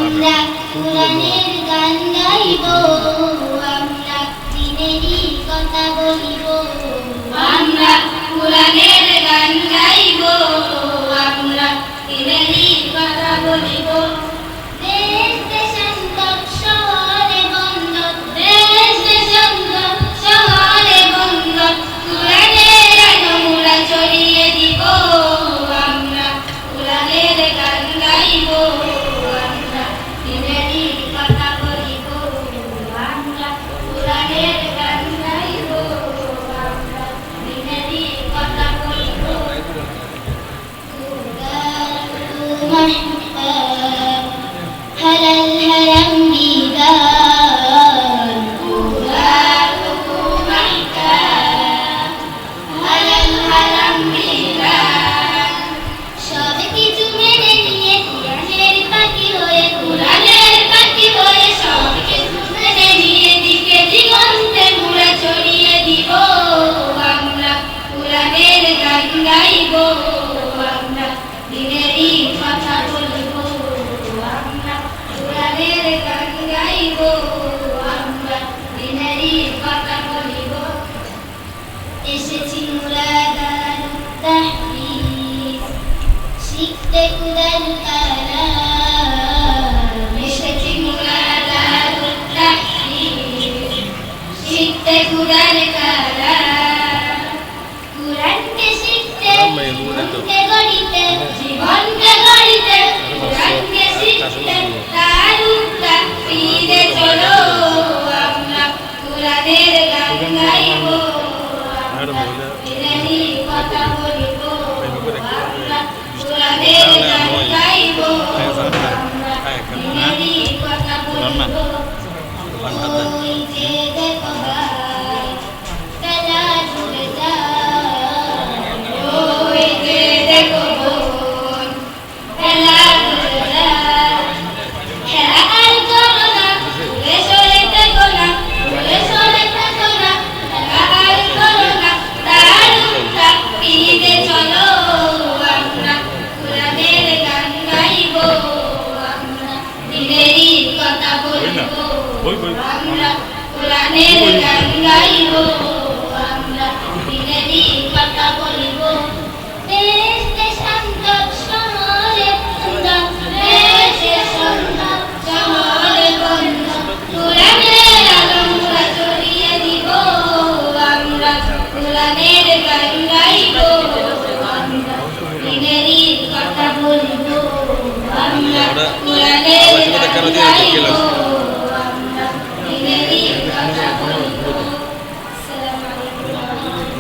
আমরা কোরআনের গান গাইব, আমরা দিনেরই কথা বলিব, আমরা কোরআনের গান গাইব, আমরা দিনেরই কথা বলিব। দেশ দেশান্তর শহরে বন্দর, দেশ দেশান্তর শহরে বন্দর, কোরআনের আলো মোরা ছড়িয়ে দিব, আমরা কোরআনের গান গাইব, আমরা দিনেরই কথা বলিব, আমরা কোরআনের গান গাইব, আমরা দিনেরই কথা বলিব। هلا الهرم بيدان قرآنكم محكام هلا الهرم بيدان সব কিছু মেনে নিয়ে কোরআনের পাখি হয়ে কোরআনের পাখি হয়ে সব কিছু মেনে নিয়ে দিকে দিগন্তে মোরা ছড়িয়ে দিব, আমরা কোরআনের গান গাইব, আমরা দিনেরই কথা বলিব, আমরা কোরআনের গান গাইব, আমরা দিনেরই কথা বলিব। এসেছি মোরা দারুত তাহফিজ শিখতে কোরআন কালাম, এসেছি মোরা দারুত তাহফিজ শিখতে কোরআন কালাম, কোরআনকে শিখতে জীবনকে গড়িতে, জীবনকে গড়িতে, কোরআনকে শিখতে দারুত তাহফিজে চলো, আমরা কোরআনের গান গাইব, আমরা দিনেরই কথা বলিব, আমরা কোরআনের গান গাইব, আমরা দিনেরই কথা বলিব। ওই যে দেখো ভাই খেলা জুড়ে যায়, ওই যে দেখো বোন খেলা জুড়ে যায়, খেলা আর করো না, ঘুরে সরে থেকো না, ঘুরে সরে থেকো না, খেলা আর করো না, দারুত তাহফিজে চলো, আমরা কোরআনের গান গাইব, আমরা দিনেরই কথা বলিব, আমরা কোরআনের গান গাইব, আমরা দিনেরই কথা বলিব। দেশ দেশান্তর শহরে বন্দর, দেশ দেশান্তর শহরে বন্দর, কোরআনের আলো মোরা ছড়িয়ে দিব, আমরা কোরআনের গান গাইব, আমরা দিনেরই কথা বলিব, আমরা কোরআনের গান